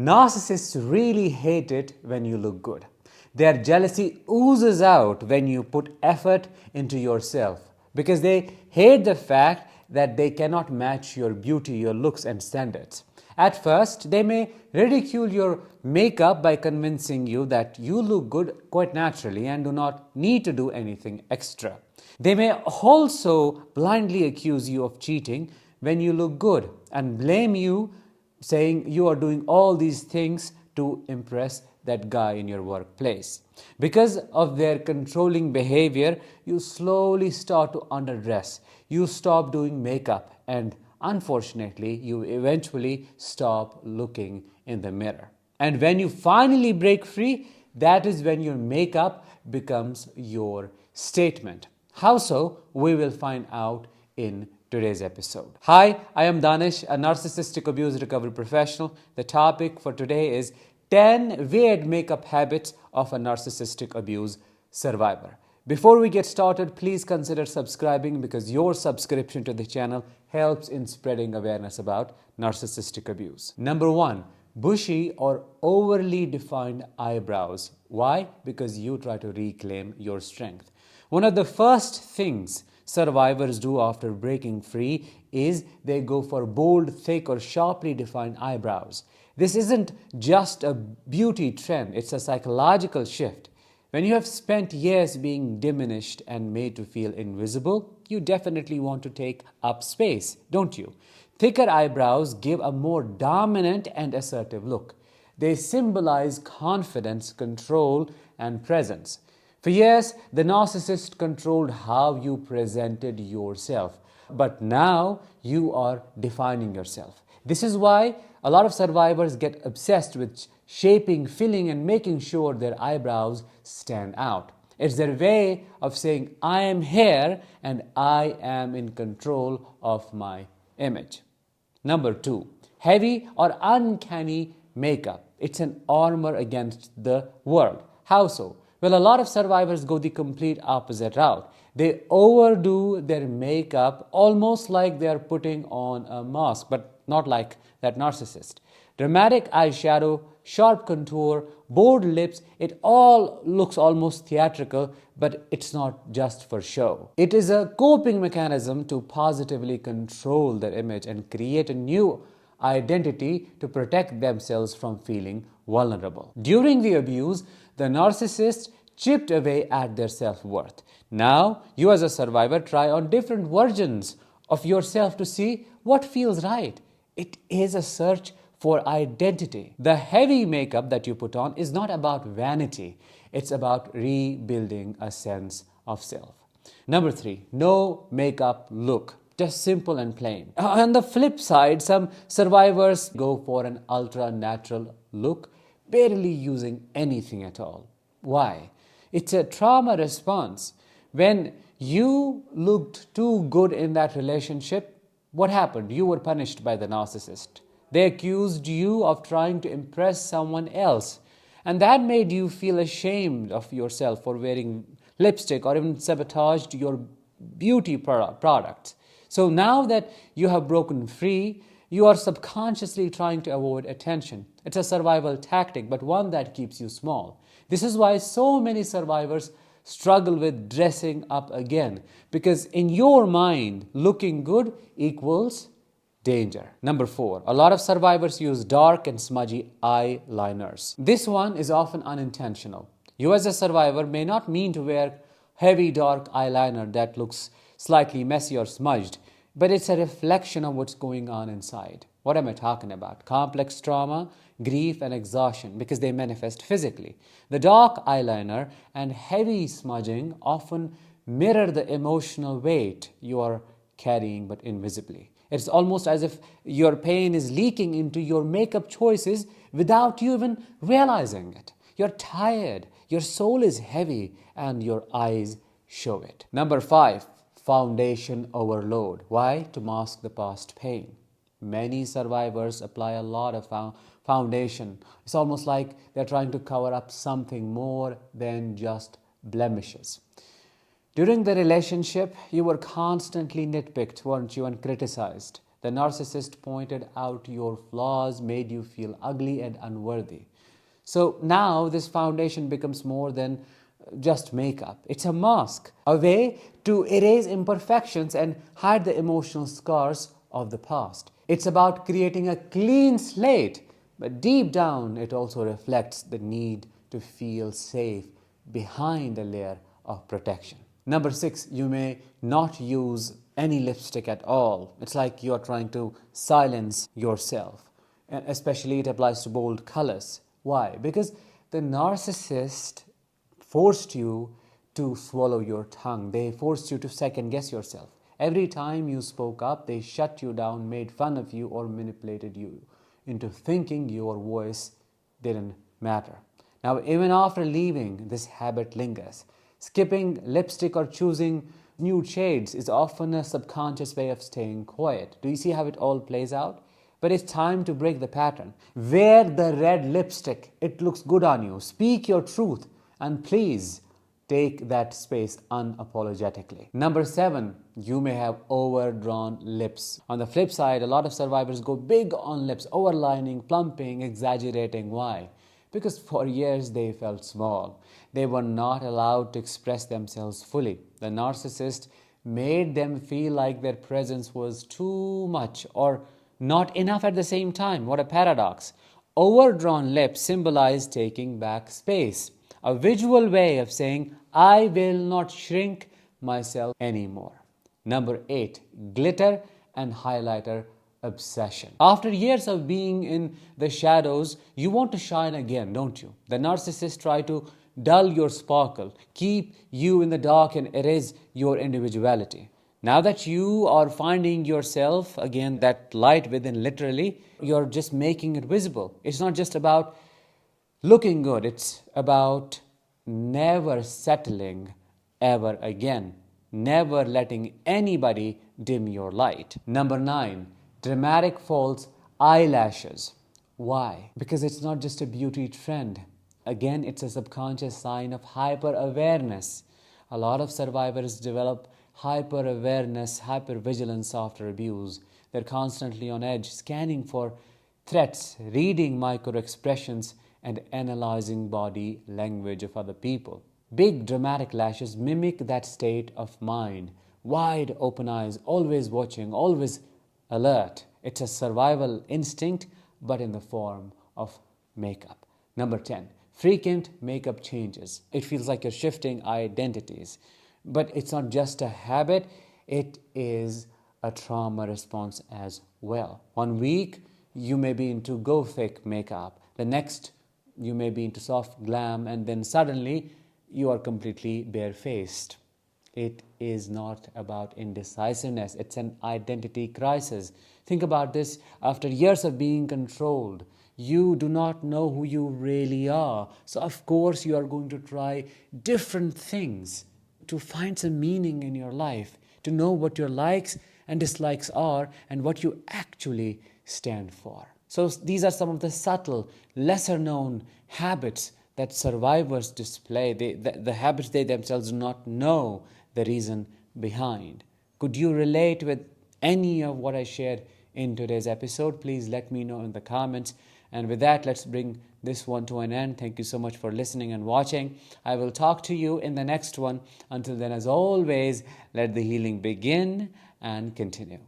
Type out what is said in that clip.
Narcissists really hate it when you look good. Their jealousy oozes out when you put effort into yourself because they hate the fact that they cannot match your beauty, your looks, and standards. At first, they may ridicule your makeup by convincing you that you look good quite naturally and do not need to do anything extra. They may also blindly accuse you of cheating when you look good and blame you, saying you are doing all these things to impress that guy in your workplace. Because of their controlling behavior, you slowly start to underdress. You stop doing makeup, and unfortunately, you eventually stop looking in the mirror. And when you finally break free, that is when your makeup becomes your statement. How so? We will find out in today's episode. Hi, I am Danish, a narcissistic abuse recovery professional. The topic for today is 10 weird makeup habits of a narcissistic abuse survivor. Before we get started, please consider subscribing because your subscription to the channel helps in spreading awareness about narcissistic abuse. Number 1, bushy or overly defined eyebrows. Why? Because you try to reclaim your strength. One of the first things survivors do after breaking free is they go for bold, thick, or sharply defined eyebrows. This isn't just a beauty trend, it's a psychological shift. When you have spent years being diminished and made to feel invisible, you definitely want to take up space, don't you? Thicker eyebrows give a more dominant and assertive look. They symbolize confidence, control, and presence. For years, the narcissist controlled how you presented yourself. But now you are defining yourself. This is why a lot of survivors get obsessed with shaping, filling, and making sure their eyebrows stand out. It's their way of saying, I am here and I am in control of my image. Number 2, heavy or uncanny makeup. It's an armor against the world. How so? Well, a lot of survivors go the complete opposite route. They overdo their makeup almost like they are putting on a mask, but not like that narcissist. Dramatic eyeshadow, sharp contour, bold lips, it all looks almost theatrical, but it's not just for show. It is a coping mechanism to positively control their image and create a new identity to protect themselves from feeling vulnerable. During the abuse, the narcissist chipped away at their self-worth. Now, you as a survivor try on different versions of yourself to see what feels right. It is a search for identity. The heavy makeup that you put on is not about vanity. It's about rebuilding a sense of self. Number 3, no makeup look. Just simple and plain. On the flip side, some survivors go for an ultra-natural look, barely using anything at all. Why? It's a trauma response. When you looked too good in that relationship, what happened? You were punished by the narcissist. They accused you of trying to impress someone else. And that made you feel ashamed of yourself for wearing lipstick or even sabotaged your beauty products. So now that you have broken free, you are subconsciously trying to avoid attention. It's a survival tactic, but one that keeps you small. This is why so many survivors struggle with dressing up again, because in your mind, looking good equals danger. Number 4, a lot of survivors use dark and smudgy eyeliners. This one is often unintentional. You as a survivor may not mean to wear heavy dark eyeliner that looks slightly messy or smudged, but it's a reflection of what's going on inside. What am I talking about? Complex trauma, grief, and exhaustion, because they manifest physically. The dark eyeliner and heavy smudging often mirror the emotional weight you are carrying, but invisibly. It's almost as if your pain is leaking into your makeup choices without you even realizing it. You're tired, your soul is heavy, and your eyes show it. Number 5, foundation overload. Why? To mask the past pain. Many survivors apply a lot of foundation. It's almost like they're trying to cover up something more than just blemishes. During the relationship, you were constantly nitpicked, weren't you, and criticized. The narcissist pointed out your flaws, made you feel ugly and unworthy. So now this foundation becomes more than just makeup. It's a mask, a way to erase imperfections and hide the emotional scars of the past. It's about creating a clean slate, but deep down it also reflects the need to feel safe behind a layer of protection. Number 6, you may not use any lipstick at all. It's like you're trying to silence yourself. And especially it applies to bold colors. Why? Because the narcissist forced you to swallow your tongue. They forced you to second guess yourself. Every time you spoke up, they shut you down, made fun of you, or manipulated you into thinking your voice didn't matter. Now, even after leaving, this habit lingers. Skipping lipstick or choosing nude shades is often a subconscious way of staying quiet. Do you see how it all plays out? But it's time to break the pattern. Wear the red lipstick. It looks good on you. Speak your truth. And please take that space unapologetically. Number 7, you may have overdrawn lips. On the flip side, a lot of survivors go big on lips, overlining, plumping, exaggerating. Why? Because for years they felt small. They were not allowed to express themselves fully. The narcissist made them feel like their presence was too much or not enough at the same time. What a paradox. Overdrawn lips symbolize taking back space, a visual way of saying, I will not shrink myself anymore. Number 8, glitter and highlighter obsession. After years of being in the shadows, you want to shine again, don't you? The narcissists try to dull your sparkle, keep you in the dark and erase your individuality. Now that you are finding yourself again, that light within literally, you're just making it visible. It's not just about looking good, it's about never settling ever again, never letting anybody dim your light. Number 9, dramatic false eyelashes. Why? Because it's not just a beauty trend. Again, it's a subconscious sign of hyper-awareness. A lot of survivors develop hyper-awareness, hyper-vigilance after abuse. They're constantly on edge, scanning for threats, reading micro-expressions, and analyzing body language of other people. Big dramatic lashes mimic that state of mind. Wide open eyes, always watching, always alert. It's a survival instinct, but in the form of makeup. Number 10, frequent makeup changes. It feels like you're shifting identities. But it's not just a habit, it is a trauma response as well. 1 week, you may be into gothic makeup. The next, you may be into soft glam, and then suddenly you are completely barefaced. It is not about indecisiveness, it's an identity crisis. Think about this. After years of being controlled, you do not know who you really are. So of course you are going to try different things to find some meaning in your life, to know what your likes and dislikes are and what you actually stand for. So these are some of the subtle, lesser known habits that survivors display, the habits they themselves do not know the reason behind. Could you relate with any of what I shared in today's episode? Please let me know in the comments. And with that, let's bring this one to an end. Thank you so much for listening and watching. I will talk to you in the next one. Until then, as always, let the healing begin and continue.